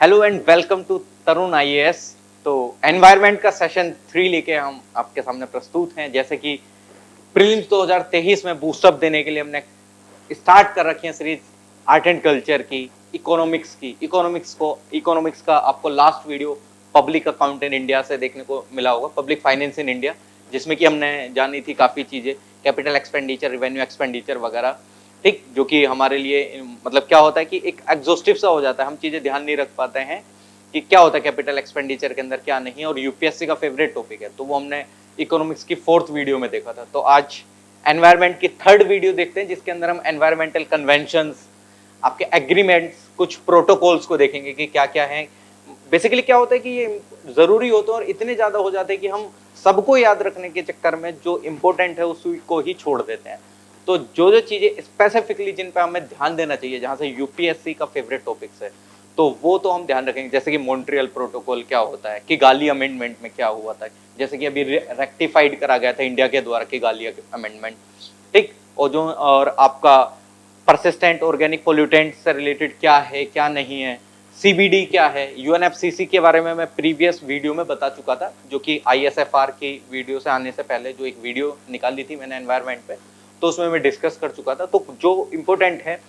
Hello and welcome to Tarun IAS. तो environment का session 3 लेके हम आपके सामने प्रस्तुत हैं। जैसे कि प्रीलिम्स 2023 में बूस्टअप देने के लिए हमने स्टार्ट कर रखी है सीरीज आर्ट एंड कल्चर की, इकोनॉमिक्स का आपको last video public account in India से देखने को मिला होगा, पब्लिक फाइनेंस इन इंडिया, जिसमें कि हमने जानी थी काफ़ी चीज़ें, कैपिटल एक्सपेंडिचर, रिवेन्यू एक्सपेंडिचर वगैरह। ठीक, जो कि हमारे लिए मतलब क्या होता है कि एक एग्जॉस्टिव सा हो जाता है, हम चीज़ें ध्यान नहीं रख पाते हैं कि क्या होता है कैपिटल एक्सपेंडिचर के अंदर, क्या नहीं है, और यूपीएससी का फेवरेट टॉपिक है। तो वो हमने इकोनॉमिक्स की 4th वीडियो में देखा था। तो आज एनवायरमेंट की 3rd वीडियो देखते हैं, जिसके अंदर हम एनवायरमेंटल कन्वेंशंस, आपके एग्रीमेंट्स, कुछ प्रोटोकॉल्स को देखेंगे कि क्या क्या है। बेसिकली क्या होता है कि ये जरूरी होते हैं और इतने ज्यादा हो जाते हैं कि हम सबको याद रखने के चक्कर में जो इम्पोर्टेंट है उसको ही छोड़ देते हैं। तो जो जो चीजें स्पेसिफिकली जिन पे हमें ध्यान देना चाहिए, जहां से यूपीएससी का फेवरेट टॉपिक्स है, तो वो तो हम ध्यान रखेंगे। जैसे कि मॉन्ट्रियल प्रोटोकॉल क्या होता है, किगाली अमेंडमेंट में क्या हुआ था, जैसे कि अभी रेक्टिफाइड करा गया था इंडिया के द्वारा किगाली अमेंडमेंट। ठीक, और आपका परसिस्टेंट ऑर्गेनिक पोल्यूटेंट से रिलेटेड क्या है, क्या नहीं है, सीबीडी क्या है, यूएनएफसीसी के बारे में मैं प्रीवियस वीडियो में बता चुका था, जो कि आईएसएफआर की वीडियो से आने से पहले जो एक वीडियो निकाली थी मैंने एनवायरनमेंट पे, तो उसमें मैं डिस्कस कर चुका था। तो जो इम्पोर्टेंट है,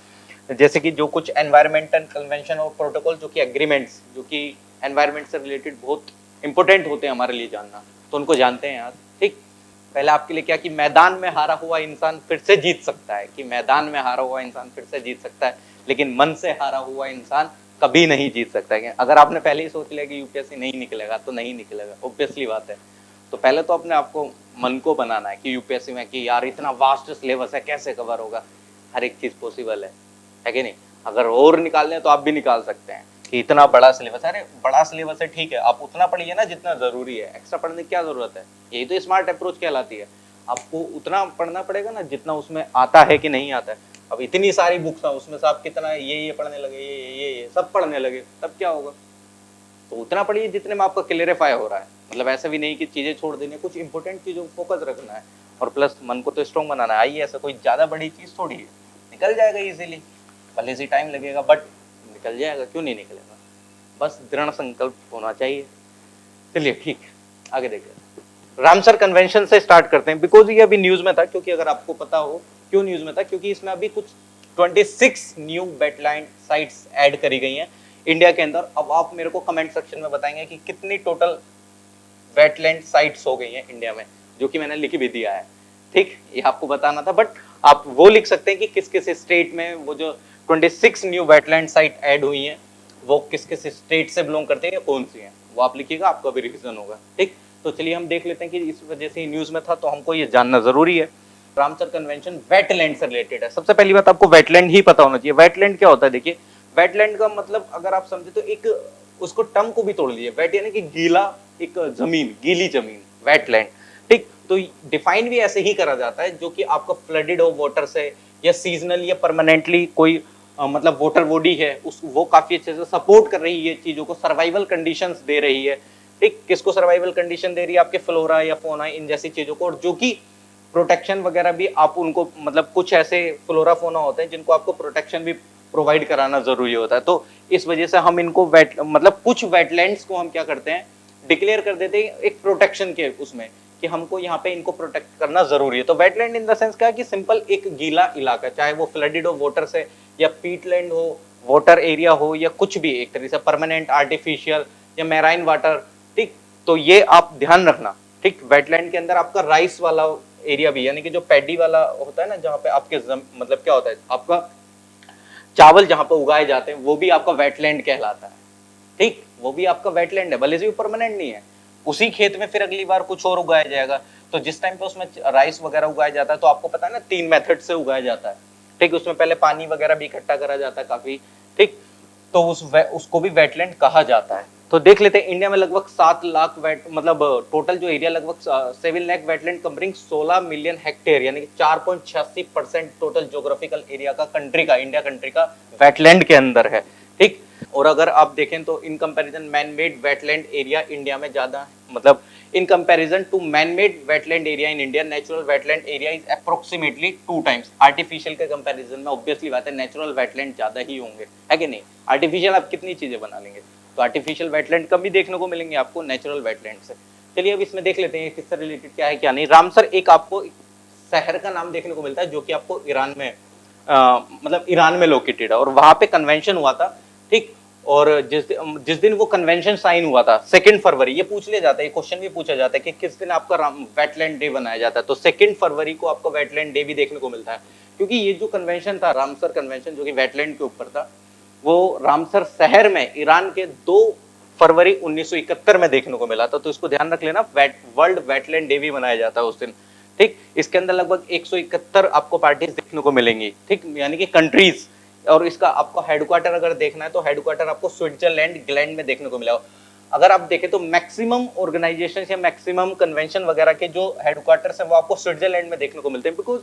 जैसे कि जो कुछ एनवायरमेंटल कन्वेंशन और प्रोटोकॉल, जो कि एग्रीमेंट्स, जो कि एनवायरमेंट से रिलेटेड बहुत इंपॉर्टेंट होते हैं हमारे लिए जानना, तो उनको जानते हैं आज। ठीक, पहले आपके लिए क्या कि मैदान में हारा हुआ इंसान फिर से जीत सकता है, कि मैदान में हारा हुआ इंसान फिर से जीत सकता है, लेकिन मन से हारा हुआ इंसान कभी नहीं जीत सकता है। अगर आपने पहले ही सोच लिया कि यूपीएससी नहीं निकलेगा तो नहीं निकलेगा, ऑब्वियसली बात है। तो पहले तो अपने आपको मन को बनाना है कि यूपीएससी में कि यार इतना वास्ट सिलेबस है, कैसे कवर होगा, हर एक चीज पॉसिबल है कि नहीं। अगर और निकालने हैं तो आप भी निकाल सकते हैं कि इतना बड़ा सिलेबस है। अरे बड़ा सिलेबस है, ठीक है, आप उतना पढ़िए ना जितना जरूरी है, एक्स्ट्रा पढ़ने की क्या जरूरत है। यही तो स्मार्ट अप्रोच कहलाती है। आपको उतना पढ़ना पड़ेगा ना जितना उसमें आता है कि नहीं आता है। अब इतनी सारी बुक्स हैं, उसमें से आप कितना ये पढ़ने लगे, ये सब पढ़ने लगे, तब क्या होगा। तो उतना पढ़िए जितने में आपका क्लियरिफाई हो रहा है। मतलब ऐसा भी नहीं कि चीजें छोड़ देनी, कुछ इंपॉर्टेंट चीजों को फोकस रखना है, और प्लस मन को तो स्ट्रॉन्ग बनाना है। आइए, ऐसा कोई ज्यादा बड़ी चीज थोड़ी है, निकल जाएगा इजीली, भले से टाइम लगेगा बट निकल जाएगा, क्यों नहीं निकलेगा। बस दृढ़ संकल्प होना चाहिए। चलिए ठीक, आगे देखिए। रामसर कन्वेंशन से स्टार्ट करते हैं, बिकॉज ये अभी न्यूज में था। क्योंकि अगर आपको पता हो क्यों न्यूज में था, क्योंकि इसमें अभी कुछ 26 न्यू वेटलैंड साइट्स ऐड करी गई हैं इंडिया के अंदर। अब आप मेरे को कमेंट सेक्शन में बताएंगे कि कितनी टोटल वेटलैंड साइट्स हो गई हैं इंडिया में, जो कि मैंने लिख भी दिया है। ठीक, ये आपको बताना था, बट आप वो लिख सकते हैं कि किस किस स्टेट में वो जो 26 न्यू वेटलैंड साइट ऐड हुई हैं, वो किस किस स्टेट से बिलोंग करते हैं, कौन सी हैं, वो आप लिखिएगा, आपका भी रिवीजन होगा। ठीक, तो चलिए हम देख लेते हैं कि इस वजह से न्यूज में था, तो हमको ये जानना जरूरी है। रामसर कन्वेंशन वेटलैंड से रिलेटेड है। सबसे पहली बात, आपको वेटलैंड ही पता होना चाहिए। वेटलैंड क्या होता है, देखिए, वेटलैंड का मतलब अगर आप समझे तो एक, उसको टर्म को भी तोड़ लीजिए, वेट यानी कि गीला, एक जमीन, गीली जमीन, वेटलैंड। ठीक, तो डिफाइन भी ऐसे ही करा जाता है, जो कि आपका फ्लडेड हो वाटर से, या सीजनल या परमानेंटली कोई मतलब वाटर बॉडी है, उस वो काफी अच्छे से सपोर्ट कर रही है चीजों को, सर्वाइवल कंडीशंस दे रही है। ठीक, किसको सर्वाइवल कंडीशन दे रही है, आपके फ्लोरा या फोना, इन जैसी चीजों को, और जो कि प्रोटेक्शन वगैरह भी आप उनको, मतलब कुछ ऐसे फ्लोरा फोना होते हैं जिनको आपको प्रोटेक्शन भी प्रोवाइड कराना जरूरी होता है। तो इस वजह से हम इनको मतलब कुछ वेटलैंड्स को हम क्या करते हैं, डिक्लेयर कर देते हैं एक प्रोटेक्शन के उसमें, कि हमको यहाँ पे इनको प्रोटेक्ट करना जरूरी है। तो वेटलैंड इन द सेंस क्या है कि सिंपल एक गीला इलाका, चाहे वो फ्लडेड हो वाटर से, या पीटलैंड हो, वाटर एरिया हो, या कुछ भी एक तरीके से परमानेंट, आर्टिफिशियल, या मैराइन वाटर। ठीक, तो ये आप ध्यान रखना। ठीक, वेटलैंड के अंदर आपका राइस वाला एरिया भी, यानी कि जो पैडी वाला होता है ना, जहाँ पे आपके मतलब क्या होता है, आपका चावल जहां पर उगाए जाते हैं, वो भी आपका वेटलैंड कहलाता है। ठीक, वो भी आपका वेटलैंड है, भले से परमानेंट नहीं है। उसी खेत में फिर अगली बार कुछ और उगाया जाएगा। तो जिस टाइम पे उसमें राइस वगैरह उगाया जाता है, तो आपको पता है ना 3 मेथड से उगाया जाता है। ठीक, उसमें पहले पानी वगैरह भी इकट्ठा करा जाता है काफी। ठीक, तो उसको भी वेटलैंड कहा जाता है। तो देख लेते हैं, इंडिया में लगभग 7 लाख मतलब टोटल जो एरिया, लगभग 7 lakh wetland covering 16 million hectare, यानी कि 4.86% टोटल ज्योग्राफिकल एरिया का, कंट्री का, इंडिया कंट्री का वेटलैंड के अंदर है। ठीक, और अगर आप देखें तो in comparison man made wetland area India में ज्यादा है, मतलब in comparison to man made wetland area in India, natural wetland area is approximately 2 times. Artificial के कंपैरिजन में ऑब्वियसली बात है नेचुरल वेटलैंड ज्यादा ही होंगे, है कि नहीं। आर्टिफिशियल आप कितनी चीजें बना लेंगे, तो आर्टिफिशियल वेटलैंड कम ही देखने को मिलेंगे आपको नेचुरल वेटलैंड से। चलिए अब इसमें देख लेते हैं किससे रिलेटेड क्या है क्या नहीं। रामसर एक आपको शहर का नाम देखने को मिलता है जो कि आपको ईरान में मतलब ईरान में लोकेटेड है और वहां पे कन्वेंशन हुआ था, ठीक। और जिस दिन वो कन्वेंशन साइन हुआ था 2 फरवरी, ये पूछ लिया जाता है, ये क्वेश्चन भी पूछा जाता है कि किस दिन आपका वेटलैंड डे बनाया जाता है, तो 2 फरवरी को आपको वेटलैंड डे भी देखने को मिलता है। क्योंकि ये जो कन्वेंशन था रामसर कन्वेंशन जो कि वेटलैंड के ऊपर था, वो रामसर शहर में ईरान के 2 फरवरी 1971 में देखने को मिला था। तो इसको ध्यान रख लेना, वर्ल्ड वेटलैंड डे भी मनाया जाता है उस दिन, ठीक। इसके अंदर लगभग 171 आपको पार्टीज देखने को मिलेंगी, ठीक, यानी कि कंट्रीज। और इसका आपको हेडक्वार्टर अगर देखना है तो हेडक्वार्टर आपको स्विट्जरलैंड ग्लैंड में देखने को मिला। अगर आप देखें तो मैक्सिमम ऑर्गेनाइजेशन या मैक्सिमम कन्वेंशन वगैरह के जो हेडक्वार्टर्स है वो आपको स्विट्जरलैंड में देखने को मिलते हैं। बिकॉज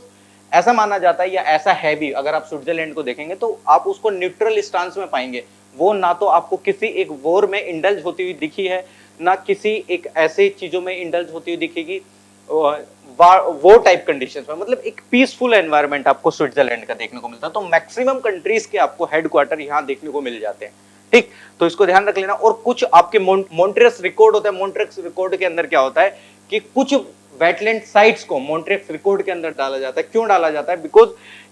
ऐसा माना जाता है या ऐसा है भी, अगर आप स्विट्जरलैंड को देखेंगे तो आप उसको न्यूट्रल स्टांस में पाएंगे। वो ना तो आपको किसी एक वॉर में इंडल्ज होती हुई दिखी है, ना किसी एक ऐसे चीजों में इंडल्ज होती हुई दिखेगी वो टाइप कंडीशंस में, मतलब एक पीसफुल एनवायरनमेंट आपको स्विट्जरलैंड का देखने को मिलता है। तो मैक्सिमम कंट्रीज के आपको हेडक्वार्टर यहाँ देखने को मिल जाते हैं, ठीक। तो इसको ध्यान रख लेना। और कुछ आपके मॉन्ट्रियस रिकॉर्ड होता है, मॉन्ट्रियस रिकॉर्ड के अंदर क्या होता है कि कुछ वेटलैंड साइट्स को मॉन्ट्रियस रिकॉर्ड के अंदर डाला जाता है। क्यों डाला जाता है? बिकॉज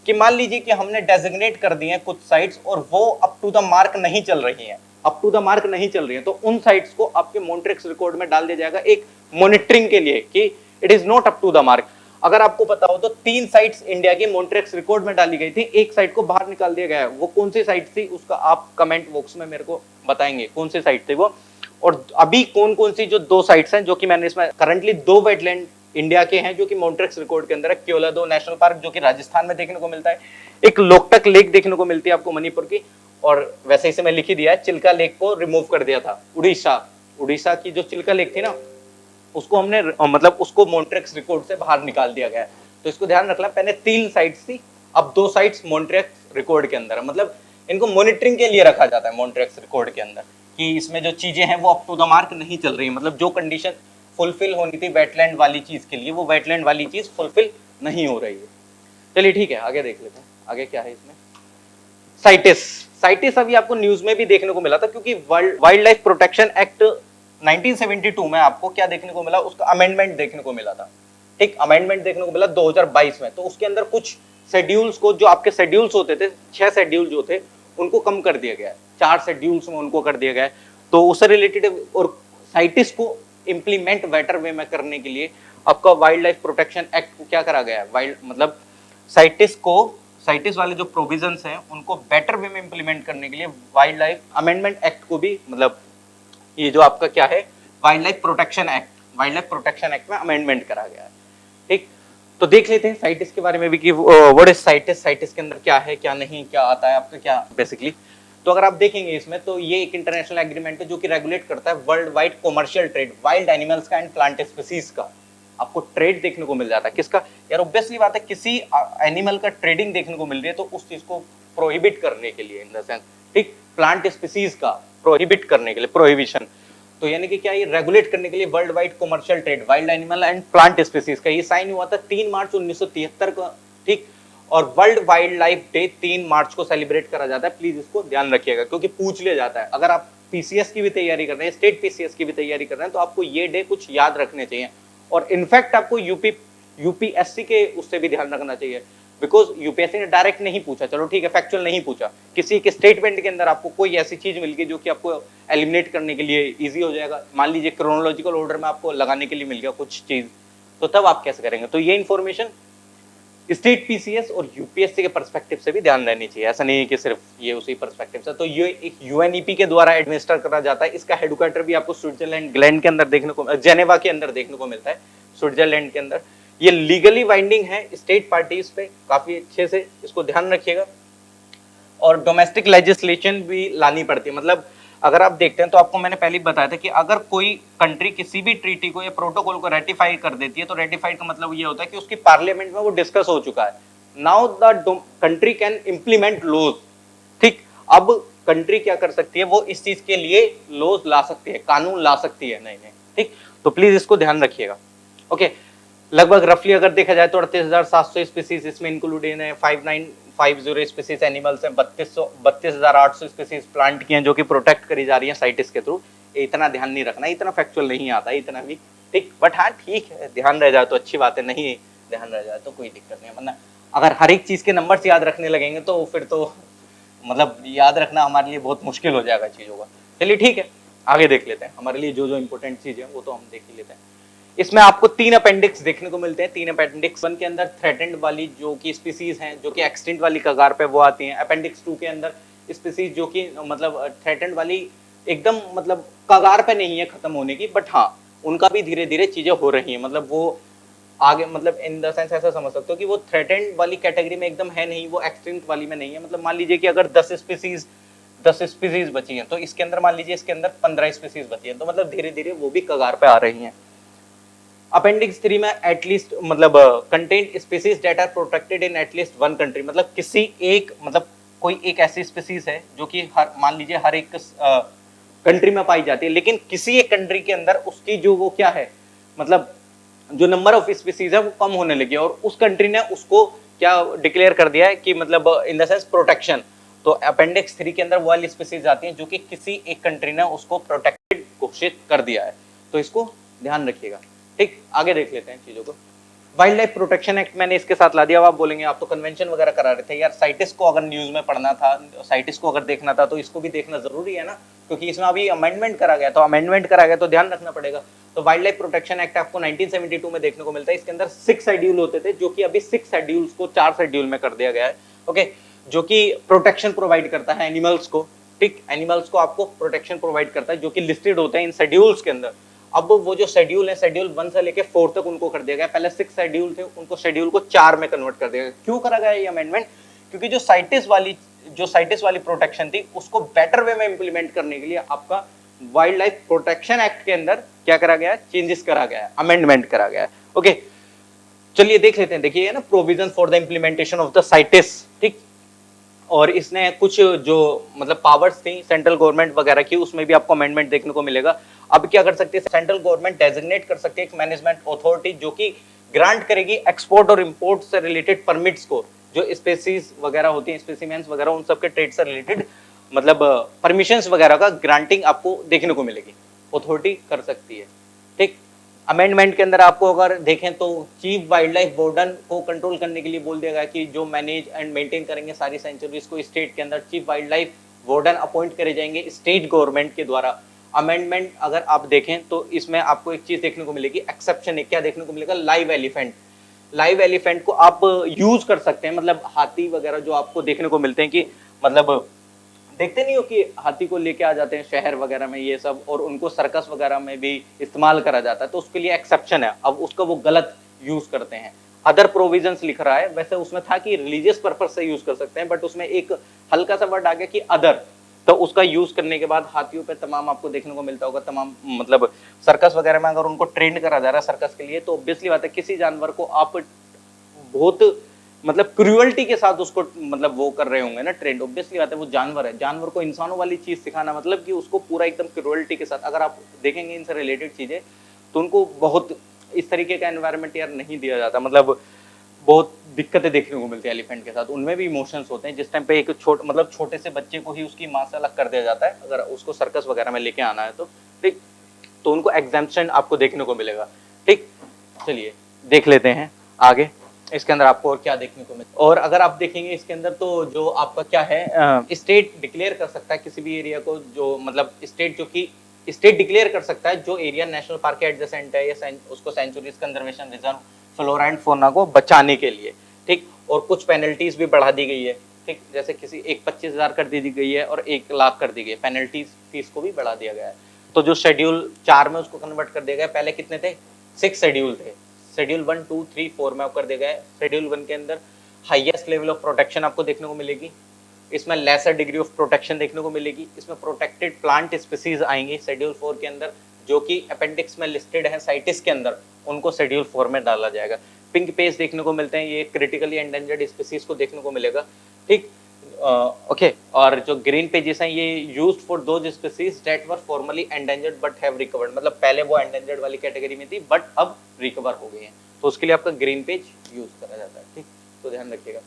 कि मान लीजिए कि हमने डेजिग्नेट कर दिए हैं कुछ साइट्स और वो अप टू द मार्क नहीं चल रही हैं, अप टू द मार्क नहीं चल रही है, तो उन साइट्स को आपके मॉन्ट्रियस रिकॉर्ड में डाल दिया जाएगा एक मॉनिटरिंग के लिए कि it is not up to the mark. अगर आपको पता हो तो 3 साइट्स इंडिया की मॉन्ट्रियस रिकॉर्ड में डाली गई थी, एक साइट को बाहर निकाल दिया गया है। वो कौन सी साइट थी उसका आप कमेंट बॉक्स में मेरे को बताएंगे कौन सी साइट थी वो। और अभी कौन कौन सी जो 2 साइट्स हैं जो कि मैंने इसमें करंटली 2 वेटलैंड इंडिया के हैं जो कि मॉन्ट्रियस रिकॉर्ड के अंदर है। केवलादो नेशनल पार्क जो कि राजस्थान में देखने को मिलता है, एक लोकटक लेक देखने को मिलती है आपको मणिपुर की, और वैसे ही से मैं लिख ही दिया है चिल्का लेक को रिमूव कर दिया था। उड़ीसा की जो चिल्का लेक थी ना उसको हमने मतलब उसको मॉन्ट्रियस रिकॉर्ड से बाहर निकाल दिया गया है। तो इसको ध्यान रखना, पहले 3 साइट्स थी, अब 2 साइट्स मॉन्ट्रियस रिकॉर्ड के अंदर है। मतलब इनको मॉनिटरिंग के लिए रखा जाता है मॉन्ट्रियस रिकॉर्ड के अंदर कि इसमें जो चीजें हैं वो अप टू द मार्क नहीं चल रही है, मतलब जो कंडीशन फुलफिल होनी थी वेटलैंड वाली चीज के लिए वो वेटलैंड वाली चीज फुलफिल नहीं हो रही है। चलिए ठीक है, आगे देख लेते हैं आगे क्या है इसमें। साइटिस अभी आपको न्यूज में भी देखने को मिला था, क्योंकि वाइल्ड लाइफ प्रोटेक्शन एक्ट 1972 में आपको क्या देखने को मिला, उसका अमेंडमेंट देखने को मिला था, ठीक। अमेंडमेंट देखने को मिला 2022 में। तो उसके अंदर कुछ शेड्यूल्स को, जो आपके शेड्यूल्स होते थे 6 शेड्यूल जो थे उनको कम कर दिया गया है, 4 शेड्यूल्स में उनको कर दिया गया है। तो उससे रिलेटेड और साइटिस को इंप्लीमेंट बेटर वे में करने के लिए आपका वाइल्ड लाइफ प्रोटेक्शन एक्ट को क्या करा गया है, वाइल्ड मतलब साइटिस वाले जो प्रोविजंस हैं उनको बेटर वे में इंप्लीमेंट करने के लिए वाइल्ड लाइफ अमेंडमेंट एक्ट को भी, मतलब ये जो आपका क्या है वाइल्ड लाइफ प्रोटेक्शन एक्ट में अमेंडमेंट करा गया है, ठीक। तो देख लेते हैं साइटिस के बारे में भी कि व्हाट इज साइटिस के अंदर क्या है क्या नहीं, क्या आता है आपका क्या बेसिकली। तो अगर आप देखेंगे इसमें तो ये एक इंटरनेशनल एग्रीमेंट है जो कि रेगुलेट करता है world wide commercial trade wild animals का एंड प्लांट स्पीसीज का। आपको ट्रेड देखने को मिल जाता है किसका यार, ऑब्वियसली बात है किसी एनिमल का ट्रेडिंग देखने को मिल रही है तो उस चीज को प्रोहिबिट करने के लिए इन द सेंस, ठीक, प्लांट स्पीसीज का प्रोहिबिट करने के लिए, प्रोहिबिशन। तो यानी कि क्या ये रेगुलेट करने के लिए world wide commercial trade wild animal and plant species का ये साइन हुआ था 3 मार्च 1973 को, ठीक। और वर्ल्ड वाइल्ड लाइफ डे 3 मार्च को सेलिब्रेट करा जाता है। प्लीज इसको ध्यान रखिएगा क्योंकि पूछ लिया जाता है। अगर आप पीसीएस की भी तैयारी कर रहे हैं, स्टेट पीसीएस की भी तैयारी कर रहे हैं, तो आपको ये डे कुछ याद रखने चाहिए। और इनफैक्ट आपको यूपीएससी के उससे भी ध्यान रखना चाहिए, बिकॉज यूपीएससी ने डायरेक्ट नहीं पूछा, चलो ठीक है फैक्चुअल नहीं पूछा, किसी के स्टेटमेंट के अंदर आपको कोई ऐसी चीज मिल गई जो कि आपको एलिमिनेट करने के लिए इजी हो जाएगा। मान लीजिए क्रोनोलॉजिकल ऑर्डर में आपको लगाने के लिए मिल गया कुछ चीज, तो तब आप कैसे करेंगे। तो ये इन्फॉर्मेशन स्टेट पीसीएस और यूपीएससी के पर्सपेक्टिव से भी ध्यान रहनी चाहिए, ऐसा नहीं है कि सिर्फ ये उसी पर्सपेक्टिव से। तो ये एक यूएनईपी के द्वारा एडमिनिस्टर करा जाता है। इसका हेडक्वार्टर भी आपको स्विट्जरलैंड ग्लैंड के अंदर देखने को, जेनेवा के अंदर देखने को मिलता है, स्विट्जरलैंड के अंदर। ये लीगली बाइंडिंग है स्टेट पार्टीज पे, काफी अच्छे से इसको ध्यान रखिएगा। और डोमेस्टिक लेजिस्लेशन भी लानी पड़ती है, मतलब अगर आप देखते हैं तो आपको मैंने पहले बताया था कि अगर कोई कंट्री किसी भी ट्रीटी को या प्रोटोकॉल को रेटिफाई कर देती है तो रेटिफाइड का मतलब ये होता है कि उसकी पार्लियामेंट में वो डिस्कस हो चुका है। Now the country can implement laws, ठीक। अब कंट्री क्या कर सकती है, वो इस चीज के लिए लॉज ला सकती है, कानून ला सकती है, नहीं, ठीक। तो प्लीज इसको ध्यान रखिएगा। ओके, लगभग रफली अगर देखा जाए तो 38,700 स्पीसीज इसमें इंक्लूडेड है, 3250 स्पीसीज एनिमल्स हैं, 32,800 स्पीसीज प्लांट की हैं जो कि प्रोटेक्ट करी जा रही हैं साइटिस के थ्रू। इतना ध्यान नहीं रखना, इतना फैक्चुअल नहीं आता इतना भी, ठीक, बट हाँ ठीक है, ध्यान रह जाए तो अच्छी बात है, नहीं ध्यान रह जाए तो कोई दिक्कत नहीं है, वरना अगर हर एक चीज के नंबर्स याद रखने लगेंगे तो फिर तो मतलब याद रखना हमारे लिए बहुत मुश्किल हो जाएगा चीजों का। चलिए ठीक है, आगे देख लेते हैं, हमारे लिए जो जो इंपॉर्टेंट चीज है वो तो हम देख ही लेते हैं। इसमें आपको 3 अपेंडिक्स देखने को मिलते हैं। 3 अपेंडिक्स 1 के अंदर थ्रेटेंड वाली जो कि स्पीसीज हैं, जो कि एक्सटिंक्ट वाली कगार पे वो आती हैं। अपेंडिक्स 2 के अंदर स्पीसीज जो कि मतलब थ्रेटेंड वाली एकदम मतलब कगार पे नहीं है खत्म होने की, बट हाँ उनका भी धीरे धीरे चीजें हो रही हैं, मतलब वो आगे मतलब इन द सेंस ऐसा समझ सकते हो कि वो थ्रेटेंड वाली कैटेगरी में एकदम है नहीं, वो एक्सटिंक्ट वाली में नहीं है। मतलब मान लीजिए कि अगर 10 स्पीसीज बची हैं तो इसके अंदर मान लीजिए इसके अंदर 15 स्पीसीज बची हैं, तो मतलब धीरे धीरे वो भी कगार पे आ रही हैं। अपेंडिक्स 3 में एटलीस्ट मतलब content species that are protected in at least 1 country, मतलब किसी एक मतलब कोई एक ऐसी स्पीसीज है जो कि हर मान लीजिए हर एक कंट्री में पाई जाती है, लेकिन किसी एक कंट्री के अंदर उसकी जो वो क्या है मतलब जो नंबर ऑफ स्पीसीज है वो कम होने लगी और उस कंट्री ने उसको क्या डिक्लेयर कर दिया है कि मतलब इन द सेंस प्रोटेक्शन। तो अपेंडिक्स 3 के अंदर वो वाली स्पीसीज आती हैं जो कि किसी एक कंट्री ने उसको प्रोटेक्टेड घोषित कर दिया है, तो इसको ध्यान रखिएगा। ठीक, आगे देख लेते हैं चीजों को। वाइल्ड लाइफ प्रोटेक्शन एक्ट मैंने इसके साथ ला दिया। अब आप बोलेंगे आप तो कन्वेंशन वगैरह करा रहे थे यार, साइटिस को अगर न्यूज में पढ़ना था, साइटिस को अगर देखना था तो इसको भी देखना जरूरी है ना, क्योंकि इसमें अभी अमेंडमेंट करा गया, तो अमेंडमेंट करा गया तो ध्यान रखना पड़ेगा। तो वाइल्ड लाइफ प्रोटेक्शन एक्ट आपको 1972 में देखने को मिलता है। इसके अंदर 6 शेड्यूल होते थे, जो कि अभी 6 शेड्यूल्स को 4 शेड्यूल में कर दिया गया है। ओके, जो कि प्रोटेक्शन प्रोवाइड करता है एनिमल्स को। ठीक, एनिमल्स को आपको प्रोटेक्शन प्रोवाइड करता है, जो कि लिस्टेड होते हैं इन शेड्यूल्स के अंदर। अब वो जो शेड्यूल है, शेड्यूल 1 से लेके 4 तक उनको कर दिया गया। पहले 6 शेड्यूल थे, उनको शेड्यूल को 4 में कन्वर्ट कर दिया गया। क्यों करा गया ये अमेंडमेंट? क्योंकि जो साइटिस वाली प्रोटेक्शन थी उसको बेटर वे में इंप्लीमेंट करने के लिए आपका वाइल्ड लाइफ प्रोटेक्शन एक्ट के अंदर क्या करा गया है, चेंजेस करा गया है, अमेंडमेंट करा गया है। ओके, चलिए देख लेते हैं। देखिए ना, provision for the implementation of the साइटिस। ठीक, और इसने कुछ जो मतलब पावर्स थी सेंट्रल गवर्नमेंट वगैरह की, उसमें भी आपको अमेंडमेंट देखने को मिलेगा। अब क्या कर सकते हैं, सेंट्रल गवर्नमेंट डेजिग्नेट कर सकते हैं एक मैनेजमेंट अथॉरिटी जो कि ग्रांट करेगी एक्सपोर्ट और इंपोर्ट से रिलेटेड परमिट्स को, जो स्पेसीज वगैरह होती हैं, स्पेसिमेंस वगैरह, उन सब के ट्रेड से रिलेटेड मतलब परमिशंस वगैरह का ग्रांटिंग आपको देखने को मिलेगी, अथॉरिटी कर सकती है। ठीक, अमेंडमेंट के अंदर आपको अगर देखें तो चीफ वाइल्ड लाइफ वार्डन को कंट्रोल करने के लिए बोल दिया गया कि जो मैनेज एंड मेंटेन करेंगे सारी सेंचुरीज को स्टेट के अंदर, chief wildlife warden appoint करे जाएंगे स्टेट गवर्नमेंट के द्वारा। अमेंडमेंट अगर आप देखें तो इसमें आपको एक चीज देखने को मिलेगी, एक्सेप्शन है, क्या देखने को मिलेगा, लाइव एलिफेंट। लाइव एलिफेंट को आप यूज कर सकते हैं, मतलब हाथी वगैरह जो आपको देखने को मिलते हैं कि मतलब देखते नहीं हो कि हाथी को लेके आ जाते हैं शहर वगैरह में ये सब, और उनको सर्कस वगैरह में भी इस्तेमाल करा जाता है, तो उसके लिए एक्सेप्शन है। अब उसका वो गलत यूज करते हैं। अदर प्रोविजंस लिख रहा है, वैसे उसमें था कि रिलीजियस पर्पज से यूज कर सकते हैं, बट उसमें एक हल्का सा वर्ड आ गया कि अदर, तो उसका यूज करने के बाद हाथियों पे तमाम आपको देखने को मिलता होगा, तमाम मतलब सर्कस वगैरह में अगर उनको ट्रेंड करा जा रहा है सर्कस के लिए, तो ऑब्वियसली बात है किसी जानवर को आप बहुत मतलब क्रूअल्टी के साथ उसको मतलब वो कर रहे होंगे ना ट्रेंड, ऑब्वियसली बात है वो जानवर है, जानवर को इंसानों वाली चीज सिखाना मतलब कि उसको पूरा एकदम क्रूअल्टी के साथ, अगर आप देखेंगे इनसे रिलेटेड चीजें तो उनको बहुत इस तरीके का एनवायरनमेंट यार नहीं दिया जाता, मतलब बहुत दिक्कतें देखने को मिलती है एलिफेंट के साथ। उनमें भी इमोशंस होते हैं, जिस टाइम पे एक मतलब छोटे से बच्चे को ही उसकी माँ से अलग कर दिया जाता है अगर उसको सर्कस वगैरह में लेके आना है तो, ठीक, तो उनको एग्जाम्पशन आपको देखने को मिलेगा। ठीक, चलिए देख लेते हैं आगे इसके अंदर आपको और क्या देखने को मिलता है। और अगर आप देखेंगे इसके अंदर तो जो आपका क्या है, स्टेट डिक्लेयर कर सकता है किसी भी एरिया को, जो मतलब स्टेट जो कि स्टेट डिक्लेयर कर सकता है जो एरिया नेशनल पार्क के एडजेसेंट है या उसको sanctuaries conservation reserve flora and fauna को बचाने के लिए। ठीक, और कुछ पेनल्टीज भी बढ़ा दी गई है। ठीक, जैसे किसी एक 25,000 कर दी गई है और 1 लाख कर दी गई है, पेनल्टीज फीस को भी बढ़ा दिया गया है। तो जो शेड्यूल 4 में उसको कन्वर्ट कर दिया गया, पहले कितने थे, 6 शेड्यूल थे, शेड्यूल 1, 2, 3, 4 में कर दिया गया है। शेड्यूल 1 के अंदर हाईएस्ट लेवल ऑफ प्रोटेक्शन आपको देखने को मिलेगी, इसमें लेसर डिग्री ऑफ प्रोटेक्शन देखने को मिलेगी, इसमें प्रोटेक्टेड प्लांट स्पीसीज आएंगी शेड्यूल 4 के अंदर, जो कि अपेंडिक्स में लिस्टेड है साइटिस के अंदर, उनको शेड्यूल 4 में डाला जाएगा। पिंक पेज देखने को मिलते हैं, ये क्रिटिकली एंडेंजर्ड स्पीसीज को देखने को मिलेगा। ठीक, ओके, और जो ग्रीन पेजेस हैं ये used for those species that were formally endangered but have recovered, मतलब पहले वो एंडेंजर्ड वाली कैटेगरी में थी बट अब रिकवर हो गई हैं, तो उसके लिए आपका ग्रीन पेज यूज करा जाता है। ठीक, तो ध्यान रखिएगा।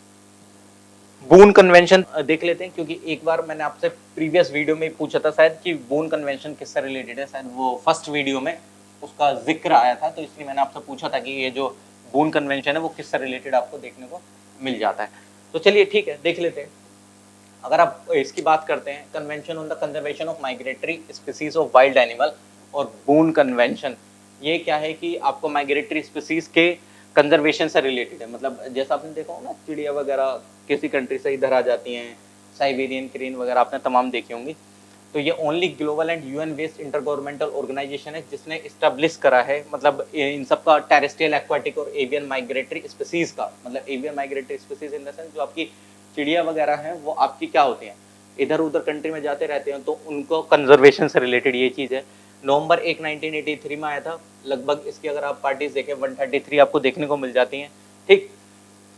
बून कन्वेंशन देख लेते हैं, क्योंकि एक बार मैंने आपसे प्रीवियस वीडियो में पूछा था शायद कि बून कन्वेंशन किससे रिलेटेड है, शायद वो फर्स्ट वीडियो में उसका जिक्र आया था, तो इसलिए मैंने आपसे पूछा था कि ये जो बून कन्वेंशन है वो किससे रिलेटेड आपको देखने को मिल जाता है। तो चलिए ठीक है, देख लेते हैं। अगर आप इसकी बात करते हैं, convention on the conservation of migratory species of wild animal और बून कन्वेंशन, ये क्या है कि आपको माइग्रेटरी स्पीसीज के कंजर्वेशन से रिलेटेड है। मतलब जैसा आपने देखा हो ना, चिड़िया वगैरह किसी कंट्री से इधर आ जाती हैं, साइबेरियन क्रेन वगैरह आपने तमाम देखी होंगी। तो ये only global and UN based intergovernmental organisation है जिसने इस्टेब्लिश करा है, मतलब इन सबका टेरेस्ट्रियल, एक्वाटिक और एवियन माइग्रेटरी स्पीसीज का, मतलब avian migratory species in the sense जो आपकी चिड़िया वगैरह हैं वो आपकी क्या होती हैं, इधर उधर कंट्री में जाते रहते हैं, तो उनको कंजर्वेशन से रिलेटेड ये चीज़ है। नवंबर 1 1983 में आया था, लगभग इसकी अगर आप पार्टीज देखें 133 आपको देखने को मिल जाती हैं। ठीक,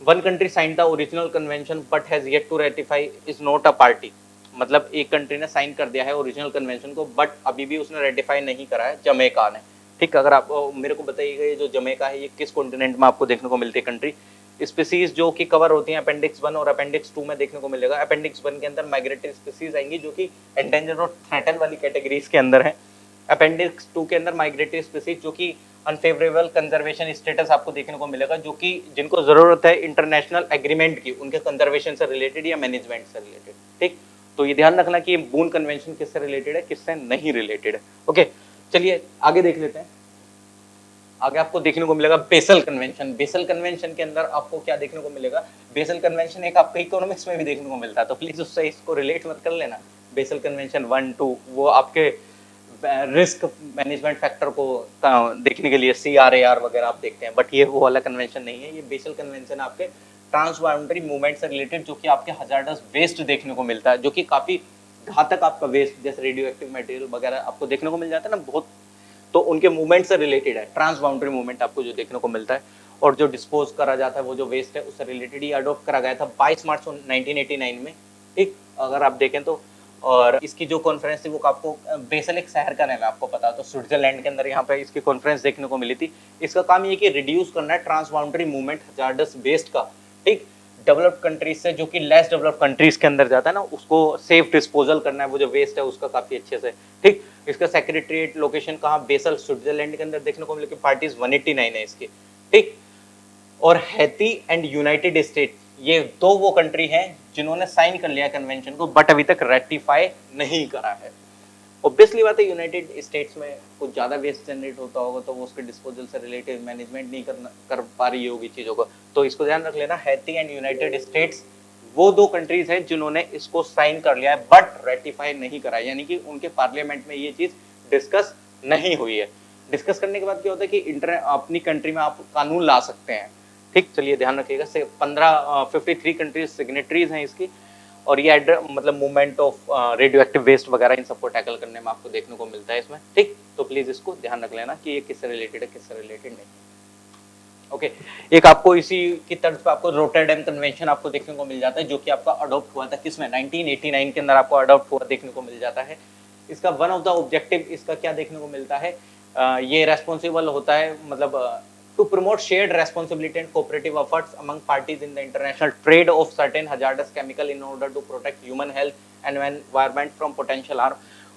one country sign the original convention but has yet to ratify, is not a party. मतलब एक कंट्री ने साइन कर दिया है ओरिजिनल कन्वेंशन को, बट अभी भी उसने रेटिफाई नहीं करा है, जमैका ने। ठीक, अगर आप मेरे को बताइएगा ये जो जमैका है ये किस कॉन्टिनेंट में आपको देखने को मिलती है कंट्री। स्पीसीज जो कि कवर होती हैं अपेंडिक्स 1 और अपेंडिक्स 2 में देखने को मिलेगा। अपेंडिक्स 1 के अंदर माइग्रेटरी स्पीसीज आएंगी जो कि एंडेंजर्ड और थ्रेटन वाली कैटेगरीज के अंदर है। अपेंडिक्स 2 के अंदर माइग्रेटरी स्पीसीज जो कि अनफेवरेबल कंजर्वेशन स्टेटस आपको देखने को मिलेगा, जो कि जिनको जरूरत है इंटरनेशनल एग्रीमेंट की, उनके कंजर्वेशन से रिलेटेड या मैनेजमेंट से रिलेटेड। ठीक, तो ये ध्यान रखना कि बून कन्वेंशन किससे रिलेटेड है, किससे नहीं रिलेटेड है। ओके, चलिए आगे देख लेते हैं। आगे आपको देखने को मिलेगा बेसल कन्वेंशन। बेसल कन्वेंशन के अंदर आपको क्या देखने को मिलेगा, बेसल कन्वेंशन एक आपको इकोनॉमिक्स में भी देखने को मिलता है, तो प्लीज उससे इसको रिलेट मत कर लेना। बेसल कन्वेंशन 1 2 वो आपके रिस्क मैनेजमेंट फैक्टर को देखने के लिए CRAR वगैरह आप देखते हैं, बट ये वो वाला कन्वेंशन नहीं है। ये बेसल कन्वेंशन आपके ट्रांस बाउंड्री मूवमेंट से रिलेटेड, जो कि आपके हजार्डस वेस्ट देखने को मिलता है, जो कि काफी घातक आपका वेस्ट जैसे रेडियो एक्टिव मटेरियल वगैरह आपको देखने को मिल जाता है ना बहुत, तो उनके मूवमेंट से रिलेटेड है। ट्रांस बाउंड्री मूवमेंट आपको जो देखने को मिलता है, और जो डिस्पोज करा जाता है वो जो वेस्ट है उससे रिलेटेड ही अडॉप्ट करा गया था 22 मार्च 1989 में। ठीक, अगर आप देखें तो, और इसकी जो कॉन्फ्रेंस थी वो आपको बेसल एक शहर का नाम है, आपको पता, तो स्विट्जरलैंड के अंदर यहाँ पे इसकी कॉन्फ्रेंस देखने को मिली थी। इसका काम ये कि रिड्यूस करना है transboundary movement hazardous waste का। ठीक, डेवलप्ड कंट्रीज से जो कि लेस डेवलप्ड कंट्रीज के अंदर जाता है ना, उसको सेफ डिस्पोजल करना है वो जो वेस्ट है उसका काफी अच्छे से। ठीक, इसका सेक्रेटरीट लोकेशन कहाँ, बेसल स्विट्जरलैंड के अंदर देखने को मिलेगी। पार्टीज 189 है इसकी। ठीक, और हैती एंड यूनाइटेड स्टेट, ये दो वो कंट्री हैं जिन्होंने साइन कर लिया कन्वेंशन को, बट अभी तक रेटिफाई नहीं करा है। ऑब्वियसली बात है, यूनाइटेड स्टेट्स में कुछ ज्यादा वेस्ट जनरेट होता होगा तो वो उसके डिस्पोजल से रिलेटेड मैनेजमेंट नहीं कर पा रही होगी चीजों को, तो इसको ध्यान रख लेना। हैती एंड यूनाइटेड स्टेट्स वो दो कंट्रीज हैं जिन्होंने इसको साइन कर लिया है बट रेटिफाई नहीं करा है, यानी कि उनके पार्लियामेंट में ये चीज डिस्कस नहीं हुई है। डिस्कस करने के बाद क्या होता है कि अपनी कंट्री में आप कानून ला सकते हैं। ठीक, चलिए ध्यान रखिएगा, 53 कंट्रीज सिग्नेटरीज हैं इसकी, और ये मतलब movement of radioactive waste वगैरह इन सबको टैकल करने में आपको देखने को मिलता है इसमें। ठीक, तो प्लीज इसको ध्यान रख लेना कि ये किससे रिलेटेड है, किससे रिलेटेड नहीं। ओके, एक आपको इसी की तर्ज पे आपको रोटरडैम कन्वेंशन आपको देखने को मिल जाता है, जो कि आपका अडॉप्ट हुआ था किसमें, 1989 के अंदर आपको अडॉप्ट हुआ देखने को मिल जाता है। इसका वन ऑफ द ऑब्जेक्टिव इसका क्या देखने को मिलता है, ये रेस्पॉन्सिबल होता है, मतलब to promote shared responsibility and cooperative efforts among parties in the international trade of certain hazardous chemical in order to protect human health and environment from potential harm।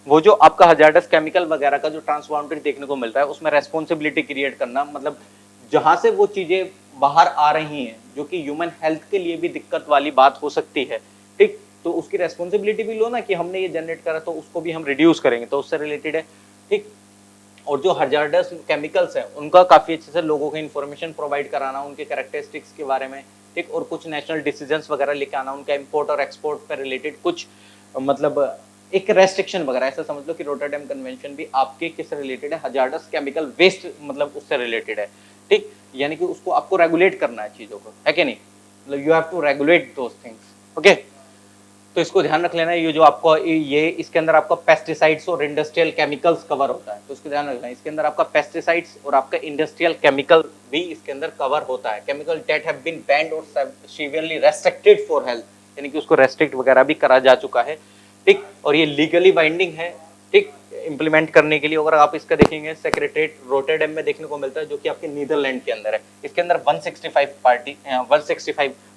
वो जो आपका hazardous chemical वगैरह का जो transboundary देखने को मिलता है उसमें रेस्पॉन्सिबिलिटी क्रिएट करना, मतलब जहां से वो चीजें बाहर आ रही हैं जो कि ह्यूमन हेल्थ के लिए भी दिक्कत वाली बात हो सकती है। ठीक, तो उसकी रेस्पॉन्सिबिलिटी भी लो ना कि हमने ये जनरेट करा तो उसको भी हम रिड्यूस करेंगे, तो उससे रिलेटेड है। ठीक, और जो हजार्डस केमिकल्स हैं उनका काफी अच्छे से लोगों को इन्फॉर्मेशन प्रोवाइड कराना, उनके कैरेक्टरिस्टिक्स के बारे में। ठीक, और कुछ नेशनल डिसीजंस वगैरह लेके आना, उनका इंपोर्ट और एक्सपोर्ट पर रिलेटेड कुछ, मतलब एक रेस्ट्रिक्शन वगैरह। ऐसा समझ लो कि रोटरडैम कन्वेंशन भी आपके किससे रिलेटेड है, हजार्डस केमिकल वेस्ट, मतलब उससे रिलेटेड है। ठीक, यानी कि उसको आपको रेगुलेट करना है चीजों को, है कि नहीं, मतलब you have to regulate those things. Okay, तो इसको ध्यान रख लेना। ये जो आपको ये इसके अंदर आपका पेस्टिसाइड्स और इंडस्ट्रियल केमिकल्स कवर होता है, तो इसको ध्यान रखना। इसके अंदर आपका पेस्टिसाइड्स और आपका इंडस्ट्रियल केमिकल भी इसके अंदर कवर होता है। Chemical that have been banned और सीवियरली रेस्ट्रिक्टेड फॉर हेल्थ, यानी कि उसको रेस्ट्रिक्ट वगैरह भी करा जा चुका है। ठीक, और ये लीगली बाइंडिंग है। ठीक, इंप्लीमेंट करने के लिए अगर आप इसका देखेंगे सेक्रेटरीट रोटरडैम में देखने को मिलता है, जो कि आपके नीदरलैंड के अंदर है। इसके अंदर 165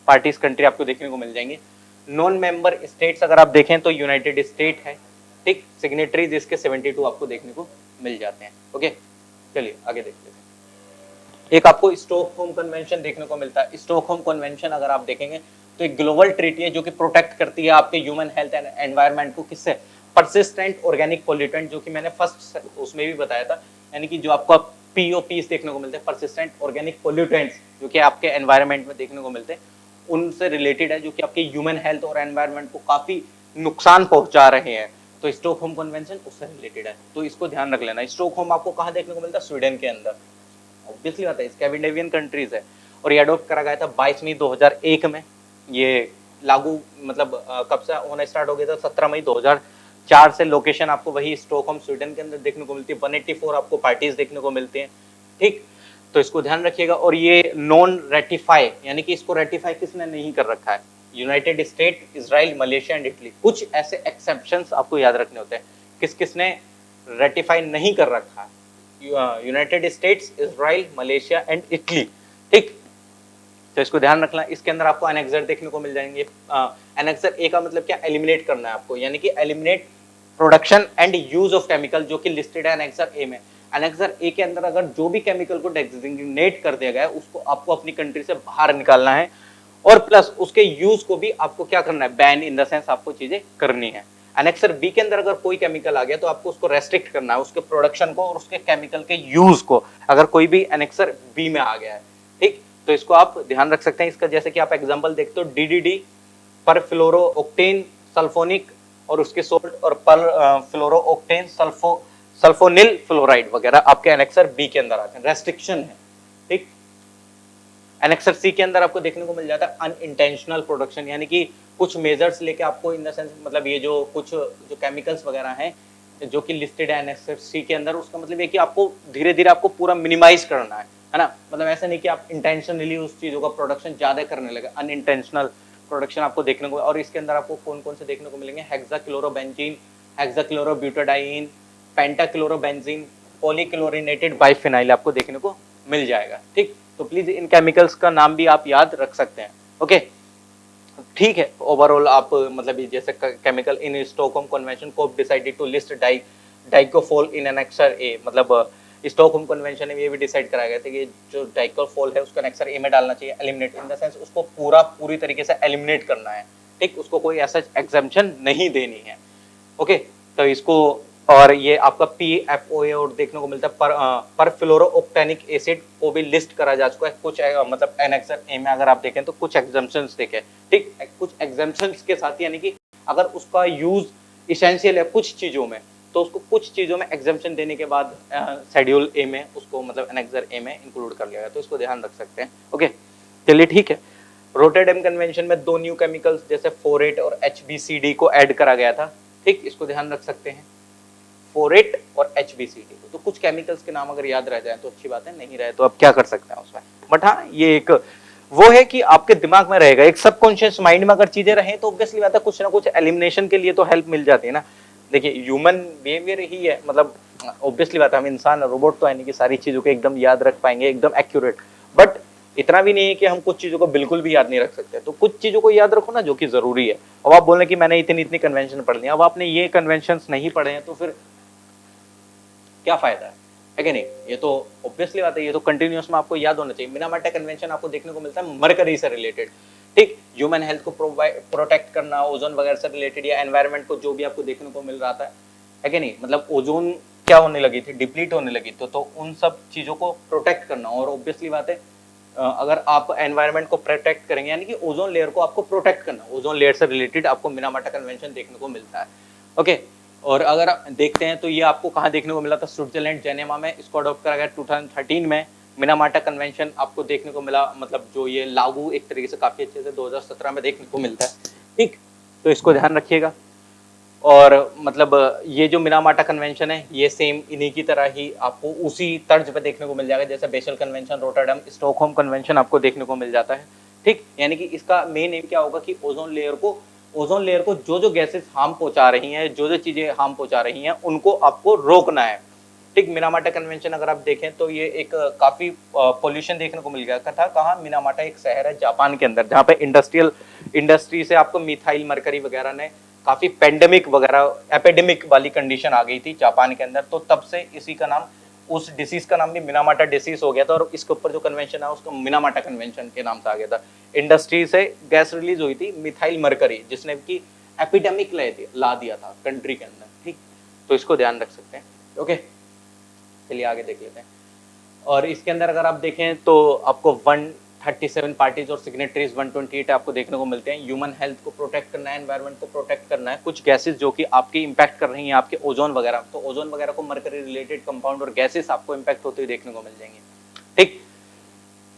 पार्टीज कंट्री आपको देखने को मिल जाएंगे। नॉन मेंबर स्टेट्स अगर आप देखें तो यूनाइटेड स्टेट है, ठीक, सिग्नेटरीज इसके 72 आपको देखने को मिल जाते हैं। ओके, चलिए आगे देखते हैं। एक आपको स्टॉकहोम कन्वेंशन देखने को मिलता है। स्टॉकहोम कन्वेंशन अगर आप देखेंगे तो एक ग्लोबल ट्रीटी है जो कि प्रोटेक्ट करती है आपके ह्यूमन हेल्थ एंड एनवायरनमेंट को, किससे, परसिस्टेंट ऑर्गेनिक पोल्यूटेंट, जो कि मैंने फर्स्ट उसमें भी बताया था, यानी कि जो आपको पीओपीस देखने को मिलते हैं, परसिस्टेंट ऑर्गेनिक पोल्यूटेंट्स, जो कि आपके एनवायरनमेंट में देखने को मिलते हैं, उनसे रिलेटेड है, जो कि आपके ह्यूमन हेल्थ और एनवायरनमेंट को काफी नुकसान पहुंचा रहे हैं। तो स्टॉकहोम कन्वेंशन उससे रिलेटेड है, तो इसको ध्यान रख लेना। स्टॉकहोम आपको कहाँ देखने को मिलता है? स्वीडन के अंदर, ऑब्वियसली बात है, स्कैंडिनेवियन कंट्रीज है। और ये अडॉप्ट करा गया था 22 मई 2001 में। ये लागू मतलब कब से होना स्टार्ट हो गया था? 17 मई 2004 से। लोकेशन आपको वही स्टॉकहोम स्वीडन के अंदर देखने को मिलती है। 184 आपको पार्टीज देखने को मिलते हैं, ठीक, तो इसको ध्यान रखिएगा। और ये नॉन रेटिफाई, यानी कि इसको रेटिफाई किसने नहीं कर रखा है? United state, Israel, Malaysia and Italy. कुछ ऐसे एक्सेप्शंस आपको याद रखने होते हैं, किस किसने रेटिफाई नहीं कर रखा है? United states, Israel, Malaysia and Italy, ठीक, तो इसको ध्यान रखना। इसके अंदर आपको एनेक्सर देखने को मिल जाएंगे। एनेक्सर ए का मतलब क्या? एलिमिनेट करना है आपको, यानी कि eliminate production and use of chemical, जो कि लिस्टेड है एनेक्सर ए में। एनेक्सर ए के अंदर अगर जो भी केमिकल को डेजिग्नेट कर दिया गया है उसको आपको अपनी कंट्री से बाहर निकालना है, और प्लस उसके यूज को भी आपको क्या करना है? बैन, इन द सेंस आपको चीजें करनी है। एनेक्सर बी के अंदर अगर कोई केमिकल आ गया तो आपको उसको रेस्ट्रिक्ट करना है, उसके प्रोडक्शन को और उसके केमिकल के यूज को, अगर कोई भी एनेक्सर बी में आ गया है, ठीक, तो इसको आप ध्यान रख सकते हैं। इसका जैसे कि आप एग्जांपल देखते हो, डीडीडी, पर फ्लोरोओक्टेन सल्फोनिक, और उसके सोल्ट, और पर फ्लोरोओक्टेन सल्फोनिल फ्लोराइड वगैरह आपके एनेक्सर बी के अंदर आते हैं, रेस्ट्रिक्शन है, ठीक। एनेक्सर सी के अंदर आपको देखने को मिल जाता है अनइंटेंशनल प्रोडक्शन, यानी कि कुछ मेजर्स लेके आपको इन द सेंस, मतलब ये जो कुछ जो केमिकल्स वगैरह हैं जो कि लिस्टेड है एनेक्सर सी के अंदर, उसका मतलब ये कि आपको धीरे धीरे आपको पूरा मिनिमाइज करना है ना, मतलब ऐसा नहीं कि आप इंटेंशनली उस चीजों का प्रोडक्शन ज्यादा करने लगे, अनइंटेंशनल प्रोडक्शन आपको देखने को। और इसके अंदर आपको कौन कौन से देखने को मिलेंगे? हेक्साक्लोरोबेंजीन, हेक्साक्लोरोब्यूटाडाइन, पेंटाक्लोरोबेंजीन, पॉलीक्लोरिनेटेड बाइफिनाइल आपको देखने को मिल जाएगा, ठीक। तो प्लीज इन केमिकल्स का नाम भी आप याद रख सकते हैं, ओके, ठीक है। ओवरऑल आप मतलब ये जैसे केमिकल इन स्टॉकहोम कन्वेंशन को decided to list dicofol in annexure A, मतलब स्टॉकहोम कन्वेंशन में ये भी डिसाइड कराया गया था कि जो डाइकोफोल है उसको एनेक्सर ए में डालना चाहिए, एलिमिनेट इन द सेंस उसको पूरी तरीके से एलिमिनेट करना है, ठीक, उसको कोई ऐसा एग्जम्पशन नहीं देनी है, ओके। तो इसको, और ये आपका PFOA और देखने को मिलता है पर फ्लोरोओक्टेनिक एसिड को भी लिस्ट करा जा चुका है कुछ मतलब एनेक्सर ए में। अगर आप देखें तो कुछ एग्जम्पशंस देखें, ठीक, कुछ एग्जम्पशंस के साथ, यानी कि अगर उसका यूज इसेंशियल है कुछ चीजों में तो उसको कुछ चीजों में एग्जम्पशन देने के बाद शेड्यूल ए में उसको मतलब एनेक्सर ए में इंक्लूड कर लिया गया, तो इसको ध्यान रख सकते हैं, ओके, चलिए ठीक है। रोटरडैम कन्वेंशन में 2 न्यू केमिकल्स जैसे फोरेट और HBCD को ऐड करा गया था, ठीक, इसको ध्यान रख सकते हैं, फोरेट और HBCD को। तो कुछ केमिकल्स के नाम अगर याद रह जाए तो अच्छी बात है, नहीं रहे तो अब क्या कर सकते हैं उसमें, बट हाँ ये एक वो है कि आपके दिमाग में रहेगा, एक सबकॉन्शियस माइंड में अगर चीजें रहें तो ऑब्वियसली बात है कुछ ना कुछ एलिमिनेशन के लिए तो हेल्प मिल जाती है ना। देखिए ह्यूमन बिहेवियर ही है, मतलब ऑब्वियसली बात है, हम इंसान रोबोट तो है नहीं कि सारी चीजों को एकदम याद रख पाएंगे एकदम एक्यूरेट, बट इतना भी नहीं है कि हम कुछ चीजों को बिल्कुल भी याद नहीं रख सकते। तो कुछ चीजों को याद रखो ना जो कि जरूरी है। अब आप बोल रहे कि मैंने इतनी कन्वेंशन पढ़ ली, अब आपने ये कन्वेंशन नहीं पढ़े हैं तो फिर क्या फायदा है कि नहीं? ये तो ऑब्वियसली बात है, ये तो कंटिन्यूअस में आपको याद होना चाहिए। मिनामाटा कन्वेंशन आपको देखने को मिलता है मरकरी से रिलेटेड, ठीक, ह्यूमन हेल्थ को प्रोटेक्ट करना, ओजोन वगैरह से रिलेटेड या एनवायरनमेंट को जो भी आपको देखने को मिल रहा था, है कि नहीं, मतलब ओजोन क्या होने लगी थी, डिप्लीट होने लगी, तो उन सब चीजों को प्रोटेक्ट करना। और ऑब्वियसली बात है अगर आप एनवायरनमेंट को प्रोटेक्ट करेंगे यानी कि ओजोन लेयर को आपको प्रोटेक्ट करना, ओजोन लेयर से रिलेटेड आपको मिनामाटा कन्वेंशन देखने को मिलता है, ओके। और अगर आप देखते हैं तो ये आपको कहाँ देखने को मिला था? स्विट्जरलैंड जेनेवा में इसको अडॉप्ट करा गया 2013 में। मिनामाटा कन्वेंशन आपको देखने को मिला, मतलब जो ये लागू एक तरीके से काफी अच्छे से 2017 में देखने को मिलता है, ठीक, तो इसको ध्यान रखिएगा। और मतलब ये जो मिनामाटा कन्वेंशन है ये सेम इन्हीं की तरह ही आपको उसी तर्ज पे देखने को मिल जाएगा जैसे basal convention, Rotterdam, Stockholm convention आपको देखने को मिल जाता है, ठीक। यानी कि इसका मेन एम क्या होगा कि ओजोन लेयर को जो गैसेस हार्म पहुंचा रही हैं, जो चीजें हार्म पहुंचा रही हैं उनको आपको रोकना है, ठीक। मिनामाटा कन्वेंशन अगर आप देखें तो ये एक काफी पोल्यूशन देखने को मिल गया था। कहाँ? मिनामाटा एक शहर है जापान के अंदर जहाँ पे इंडस्ट्री से आपको मिथाइल मरकरी वगैरह ने काफी पेंडेमिक वगैरह एपिडेमिक वाली कंडीशन आ गई थी जापान के अंदर, तो तब से इसी का नाम, उस डिसीज का नाम भी मिनामाटा डिसीज हो गया था और इसके ऊपर जो कन्वेंशन है उसको मिनामाटा कन्वेंशन के नाम से आ गया था। इंडस्ट्री से गैस रिलीज हुई थी मिथाइल मरकरी, जिसने की एपिडेमिक ला दिया था कंट्री के अंदर, ठीक। तो इसको ध्यान रख सकते हैं, ओके। चलिए आगे देख लेते हैं। और इसके अंदर अगर आप देखें तो आपको 137 पार्टीज और सिग्नेटरीज 128 आपको देखने को मिलते हैं। ह्यूमन हेल्थ को प्रोटेक्ट करना है, एनवायरनमेंट को प्रोटेक्ट करना है, कुछ गैसेस जो कि आपकी इंपैक्ट कर रही हैं आपके ओजोन वगैरह, तो ओजोन वगैरह को मरकरी रिलेटेड कंपाउंड और गैसेस आपको इंपैक्ट होते हुए देखने को मिल जाएंगे, ठीक।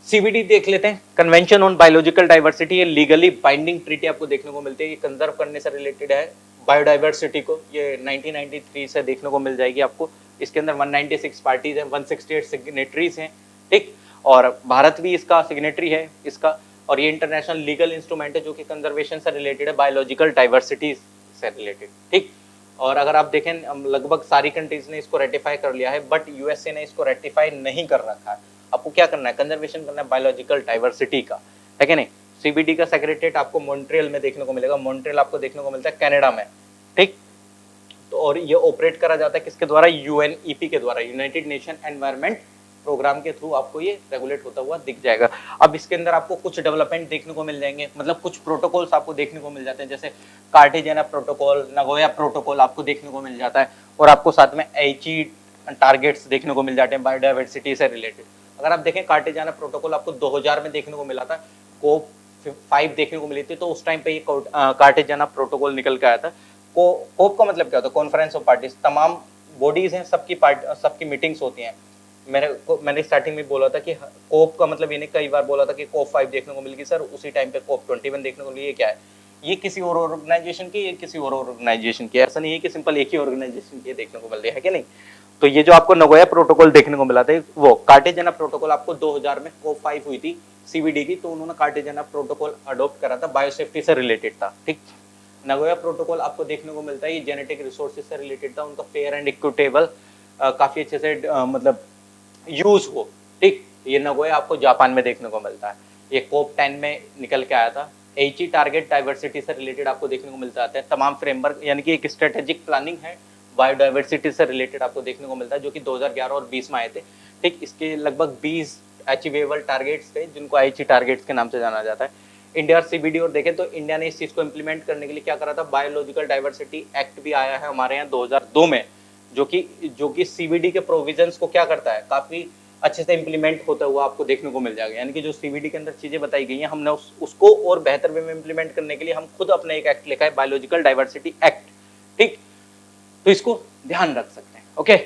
सीबीडी देख लेते हैं, कन्वेंशन ऑन बायोलॉजिकल डाइवर्सिटी, ये लीगली बाइंडिंग ट्रीटी आपको देखने को मिलती है, ये कंजर्व करने से रिलेटेड है बायोडाइवर्सिटी को, ये 1993 से देखने को मिल जाएगी आपको। इसके अंदर 196 पार्टीज हैं, 168 सिग्नेटरीज हैं, ठीक। और भारत भी इसका सिग्नेटरी है इसका, और ये इंटरनेशनल लीगल इंस्ट्रूमेंट है जो कि कंजर्वेशन से रिलेटेड है, बायोलॉजिकल डाइवर्सिटी से रिलेटेड, ठीक। और अगर आप देखें लगभग सारी कंट्रीज ने इसको रेटिफाई कर लिया है, बट यूएसए ने इसको रेटिफाई नहीं कर रखा है। आपको क्या करना है, कंजर्वेशन करना है बायोलॉजिकल डाइवर्सिटी का, है नहीं। सीबीडी का सेक्रेटरीट आपको मॉन्ट्रियल में देखने को मिलेगा, मॉन्ट्रियल आपको देखने को मिलता है कनाडा में, ठीक। तो और ये ऑपरेट करा जाता है किसके द्वारा, यूएनईपी के द्वारा, यूनाइटेड नेशन एनवायरनमेंट प्रोग्राम के थ्रू आपको ये रेगुलेट होता हुआ दिख जाएगा। अब इसके अंदर आपको कुछ डेवलपमेंट देखने को मिल जाएंगे, मतलब कुछ प्रोटोकॉल्स आपको देखने को मिल जाते हैं, जैसे कार्टेजेना प्रोटोकॉल, नगोया प्रोटोकॉल आपको देखने को मिल जाता है, और आपको साथ में एची टारगेट्स देखने को मिल जाते हैं बायोडाइवर्सिटी से रिलेटेड। अगर आप देखें कार्टेजाना प्रोटोकॉल आपको 2000 में देखने को मिला था, कोप 5 देखने को मिली थी, तो उस टाइम पे ये कार्टेजाना प्रोटोकॉल निकल के आया था। कोप का मतलब क्या होता है, कॉन्फ्रेंस ऑफ पार्टीज, तमाम बॉडीज हैं, सबकी मीटिंग्स होती हैं। मैंने स्टार्टिंग में बोला था कि कोप का मतलब इन्हें कई बार बोला था कि कोप 5 देखने को मिलेगी सर, उसी टाइम पे कोप 21 देखने को मिली। ये क्या है, ये किसी और ऑर्गेनाइजेशन की, ये किसी और ऑर्गेनाइजेशन की, ऐसा नहीं है कि सिंपल एक ही ऑर्गेनाइजेशन की देखने को मिल रही है कि नहीं। तो ये जो आपको नगोया प्रोटोकॉल देखने को मिला था, वो कार्टेजाना प्रोटोकॉल आपको 2000 में कोप 5 हुई थी सीबीडी की, तो उन्होंने कार्टेजाना प्रोटोकॉल अडॉप्ट करा था, बायोसेफ्टी से रिलेटेड था, ठीक। नगोया प्रोटोकॉल आपको देखने को मिलता है, ये जेनेटिक रिसोर्सेज से रिलेटेड था, उनका फेयर एंड इक्विटेबल काफी अच्छे से मतलब यूज हो, ठीक। ये नगोया आपको जापान में देखने को मिलता है, ये कोप 10 में निकल के आया था। एची टारगेट डाइवर्सिटी से रिलेटेड आपको देखने को मिल जाता है, तमाम फ्रेमवर्क, यानी कि एक स्ट्रेटेजिक प्लानिंग है बायोडाइवर्सिटी से रिलेटेड आपको देखने को मिलता है, जो कि 2011 और 20 में आए थे, ठीक। इसके लगभग 20 अचीवेबल टारगेट्स थे, जिनको एची टारगेट्स के नाम से जाना जाता है। इंडिया और सीबीडी और देखें तो इंडिया ने इस चीज को इंप्लीमेंट करने के लिए क्या करा था, बायोलॉजिकल डाइवर्सिटी एक्ट भी आया है हमारे यहाँ 2002 में, जो कि सीबीडी के प्रोविजंस को क्या करता है, काफी अच्छे से इंप्लीमेंट होता हुआ आपको देखने को मिल जाएगा। यानी कि जो सीबीडी के अंदर चीजें बताई गई हैं, हमने उसको और बेहतर वे में इंप्लीमेंट करने के लिए हम खुद अपना एक एक्ट लिखा है, बायोलॉजिकल डाइवर्सिटी एक्ट, ठीक। तो इसको ध्यान रख सकते हैं, ओके।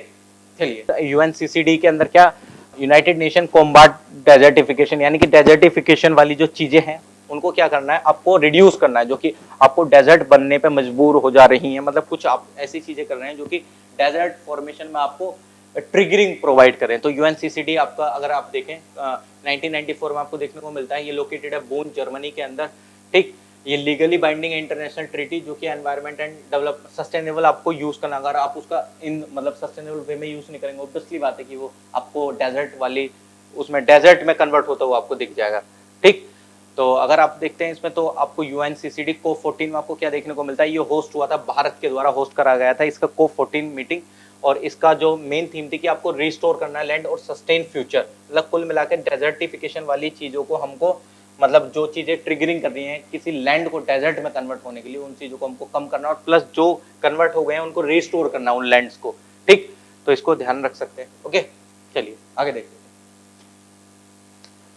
चलिए, यूएनसीसीडी के अंदर क्या, यूनाइटेड नेशन कॉम्बाट डेजर्टिफिकेशन, यानी कि डेजर्टिफिकेशन वाली जो चीजें हैं उनको क्या करना है, आपको रिड्यूस करना है, जो कि आपको डेजर्ट बनने पे मजबूर हो जा रही हैं, मतलब कुछ आप ऐसी चीजें कर रहे हैं जो कि डेजर्ट फॉर्मेशन में आपको ट्रिगरिंग प्रोवाइड करें। तो यूएनसीसीडी आपका अगर आप देखें 1994 में आपको देखने को मिलता है, ये लोकेटेड है बोन जर्मनी के अंदर, ठीक। ये लीगली बाइंडिंग इंटरनेशनल ट्रीटी, जो कि एनवायरनमेंट एंड डेवलप सस्टेनेबल आपको यूज करना, अगर आप उसका इन मतलब सस्टेनेबल वे में यूज नहीं करेंगे, ऑब्वियसली बात है कि वो आपको डेजर्ट वाली, उसमें डेजर्ट में कन्वर्ट होता हुआ आपको दिख जाएगा, ठीक। तो अगर आप देखते हैं इसमें, तो आपको यूएनसीसीडी को 14 में आपको क्या देखने को मिलता है, ये होस्ट हुआ था, भारत के द्वारा होस्ट करा गया था इसका को 14 मीटिंग, और इसका जो मेन थीम थी कि आपको रिस्टोर करना है लैंड और सस्टेन फ्यूचर, मतलब कुल मिलाकर डेजर्टिफिकेशन वाली चीजों को हमको, मतलब जो चीजें ट्रिगरिंग कर रही हैं किसी लैंड को डेजर्ट में कन्वर्ट होने के लिए, उन चीजों को हमको कम करना, और प्लस जो कन्वर्ट हो गए हैं उनको रिस्टोर करना उन लैंड्स को, ठीक। तो इसको ध्यान रख सकते हैं, ओके। चलिए आगे देखते हैं।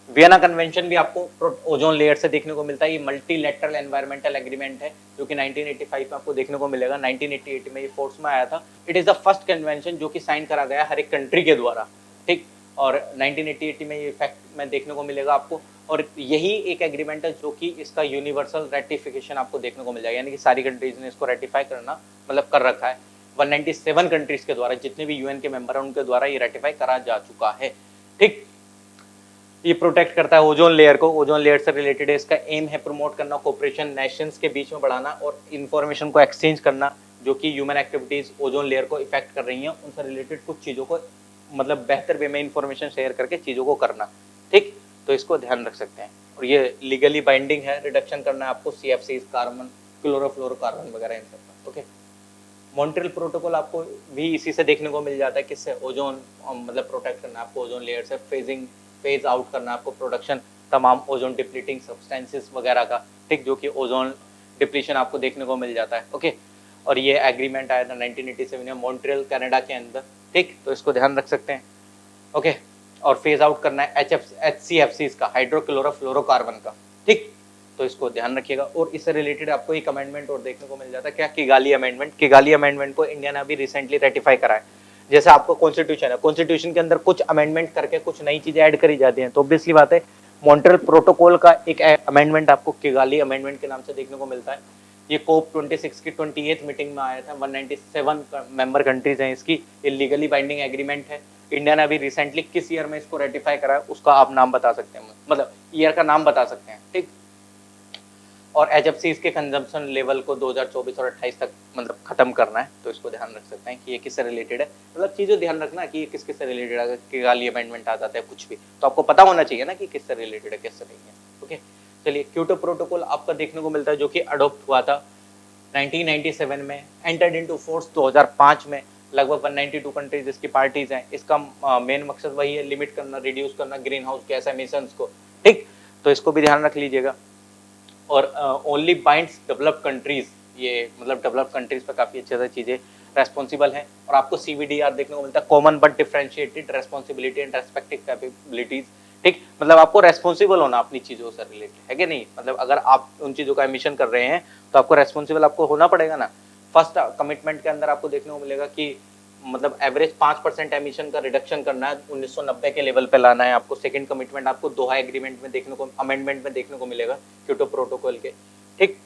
वियना कन्वेंशन भी आपको ओजोन लेयर से देखने को मिलता है, ये मल्टीलैटरल एनवायरमेंटल एग्रीमेंट है, जो कि 1985 में आपको देखने को मिलेगा, 1988 में ये फोर्स में आया था। It is the first convention जो कि साइन करा गया हर एक कंट्री के द्वारा, ठीक। और 1988 में ये इफेक्ट में देखने को मिलेगा आपको, और यही एक एग्रीमेंट है जो कि इसका यूनिवर्सल रेटिफिकेशन आपको देखने को मिल जाएगा, यानी कि सारी कंट्रीज ने इसको रेटिफाई करना मतलब कर रखा है। 197 कंट्रीज के द्वारा, जितने भी यूएन के मेंबर हैं उनके द्वारा ये रेटिफाई करा जा चुका है, ठीक। ये प्रोटेक्ट करता है ओजोन लेयर को, ओजोन लेयर से रिलेटेड है, इसका एम है प्रमोट करना कोऑपरेशन नेशंस के बीच में बढ़ाना और इंफॉर्मेशन को एक्सचेंज करना, जो कि ह्यूमन एक्टिविटीज ओजोन लेयर को इफेक्ट कर रही हैं, उनसे रिलेटेड कुछ चीज़ों को मतलब बेहतर वे में इंफॉर्मेशन शेयर करके चीज़ों को करना, ठीक। तो इसको ध्यान रख सकते हैं, और ये लीगली बाइंडिंग है, रिडक्शन करना है आपको CFCs, कार्बन, क्लोरोफ्लोरोकार्बन वगैरह इन सब का। ओके, मॉन्ट्रियल प्रोटोकॉल आपको भी इसी से देखने को मिल जाता है, किससे, ओजोन मतलब प्रोटेक्ट करना है आपको ओजोन लेयर से, फेज आउट करना है आपको प्रोडक्शन तमाम ओजोन डिप्लीटिंग सब्सटेंसेस वगैरह का, ठीक, जो कि ओजोन डिप्लीशन आपको देखने को मिल जाता है। ओके, और ये एग्रीमेंट आया था 1987 में मॉन्ट्रियल कनाडा के अंदर, ठीक, तो इसको ध्यान रख सकते हैं। ओके, और फेज आउट करना है HCFCs का, हाइड्रोक्लोरोफ्लोरोकार्बन का, ठीक, तो इसको ध्यान रखिएगा। और इससे रिलेटेड आपको एक अमेंडमेंट और देखने को मिल जाता है, क्या, किगाली अमेंडमेंट। किगाली अमेंडमेंट को इंडिया ने अभी रिसेंटली रेटिफाई करा है। जैसे आपको कॉन्स्टिट्यूशन है, कॉन्स्टिट्यूशन के अंदर कुछ अमेंडमेंट करके कुछ नई चीजें ऐड करी जाती हैं, तो ऑब्वियसली बात है मॉन्ट्रियल प्रोटोकॉल का एक अमेंडमेंट आपको किगाली अमेंडमेंट के नाम से देखने को मिलता है। ये COP26 की 28th मीटिंग में आया था, 197 मेंबर कंट्रीज हैं इसकी, ये लीगली बाइंडिंग एग्रीमेंट है। इंडिया ने अभी रिसेंटली किस ईयर में इसको रेटिफाई करा है, उसका आप नाम बता सकते हैं, मतलब ईयर का नाम बता सकते हैं, ठीक। और HFCs के कंजम्पशन लेवल को 2024 और 28 तक मतलब खत्म करना है, तो इसको ध्यान रख सकते हैं कि ये किससे रिलेटेड है। मतलब चीज़ें ध्यान रखना कि ये किस से रिलेटेड है। अगर किगाली अमेंडमेंट आ जाता है कुछ भी, तो आपको पता होना चाहिए ना कि किससे रिलेटेड है, किससे नहीं है। ओके, चलिए, क्योटो प्रोटोकॉल आपका देखने को मिलता है, जो कि अडोप्ट हुआ था 1997 में, एंटर्ड इनटू फोर्स 2005 में। लगभग 192 कंट्रीज इसकी पार्टीज हैं। इसका मेन मकसद वही है, लिमिट करना, रिड्यूस करना ग्रीन हाउस गैस एमिशंस को, ठीक, तो इसको भी ध्यान रख लीजिएगा। और ओनली बाइंड्स डेवलप्ड कंट्रीज, ये मतलब डेवलप्ड कंट्रीज पर काफ़ी अच्छे से चीज़ें रेस्पॉन्सिबल हैं। और आपको CVDR देखने को मिलता है, common but differentiated responsibility and respective capabilities, ठीक, मतलब आपको रेस्पॉन्सिबल होना अपनी चीज़ों से रिलेटेड, है कि नहीं। मतलब अगर आप उन चीज़ों का एमिशन कर रहे हैं तो आपको रेस्पॉन्सिबल आपको होना पड़ेगा ना। फर्स्ट कमिटमेंट के अंदर आपको देखने को मिलेगा कि मतलब एवरेज 5% एमिशन का रिडक्शन करना है, 1990 के लेवल पे लाना है आपको। सेकंड कमिटमेंट आपको दोहा एग्रीमेंट में देखने को, अमेंडमेंट में देखने को मिलेगा क्योटो प्रोटोकॉल के, ठीक।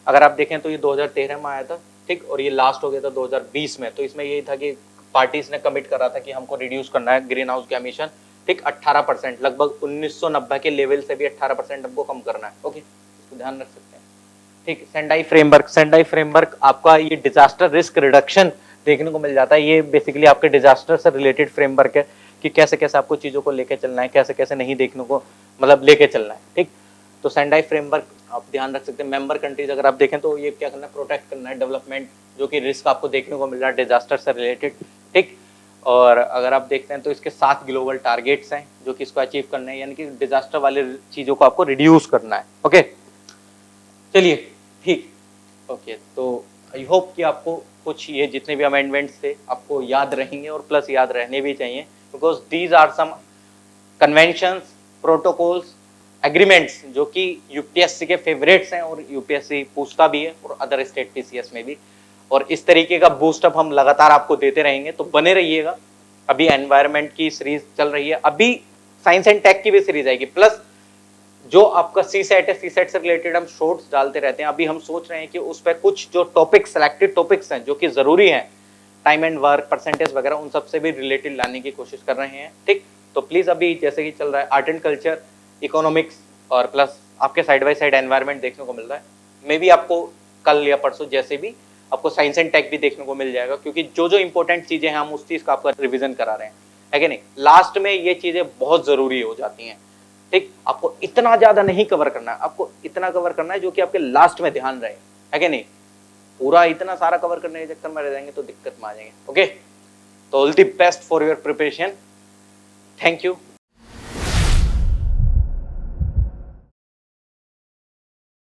अगर आप देखें तो ये 2013 में आया था, ठीक, और ये लास्ट हो गया था 2020 में। तो इसमें यही था कि पार्टीज ने कमिट करा था कि हमको रिड्यूस करना है ग्रीन हाउस के एमिशन, ठीक, 18%, लगभग 1990 के लेवल से भी 18% हमको कम करना है। ओके, इसको ध्यान रख सकते हैं, ठीक। सेंडाई फ्रेमवर्क आपका ये डिजास्टर रिस्क रिडक्शन देखने को मिल जाता है। ये बेसिकली आपके डिजास्टर से रिलेटेड फ्रेमवर्क है कि कैसे कैसे आपको चीज़ों को लेके चलना है, कैसे कैसे नहीं देखने को मतलब लेके चलना है, ठीक। तो सेंडाई फ्रेमवर्क आप ध्यान रख सकते हैं। मेंबर कंट्रीज अगर आप देखें तो ये क्या करना है, प्रोटेक्ट करना है डेवलपमेंट, जो कि रिस्क आपको देखने को मिल रहा है डिजास्टर से रिलेटेड, ठीक। और अगर आप देखते हैं तो इसके 7 ग्लोबल टारगेट्स हैं जो कि इसको अचीव करना है, यानी कि डिजास्टर वाले चीज़ों को आपको रिड्यूस करना है। ओके, चलिए, ठीक, ओके, तो आई होप कि आपको कुछ ये जितने भी अमेंडमेंट्स थे आपको याद रहेंगे, और प्लस याद रहने भी चाहिए, because these are some conventions, protocols, agreements जो कि UPSC के फेवरेट्स हैं, और UPSC पूछता भी है, और अदर स्टेट PCS में भी। और इस तरीके का बूस्टअप हम लगातार आपको देते रहेंगे, तो बने रहिएगा। अभी एनवायरनमेंट की सीरीज चल रही है, अभी साइंस एंड टेक की भी सीरीज आएगी, प्लस जो आपका CSAT है, CSAT से रिलेटेड हम शॉर्ट्स डालते रहते हैं। अभी हम सोच रहे हैं कि उस पर कुछ जो टॉपिक्स, सिलेक्टेड टॉपिक्स हैं जो कि जरूरी हैं, टाइम एंड वर्क, परसेंटेज वगैरह, उन सब से भी रिलेटेड लाने की कोशिश कर रहे हैं, ठीक। तो प्लीज अभी जैसे कि चल रहा है आर्ट एंड कल्चर, इकोनॉमिक्स, और प्लस आपके साइड बाय साइड एनवायरनमेंट देखने को मिल रहा है। मे बी आपको कल या परसों जैसे भी आपको साइंस एंड टेक भी देखने को मिल जाएगा, क्योंकि जो जो इंपॉर्टेंट चीजें हैं हम उस चीज का आपका रिविजन करा रहे हैं, है कि नहीं। लास्ट में ये चीजें बहुत जरूरी हो जाती हैं, ठीक। आपको इतना ज्यादा नहीं कवर करना है, आपको इतना कवर करना है जो कि आपके लास्ट में ध्यान रहे, है कि नहीं। पूरा इतना सारा कवर करने के चक्कर में रह जाएंगे तो दिक्कत में आ जाएंगे। ओके, तो all the best for your preparation. Thank you.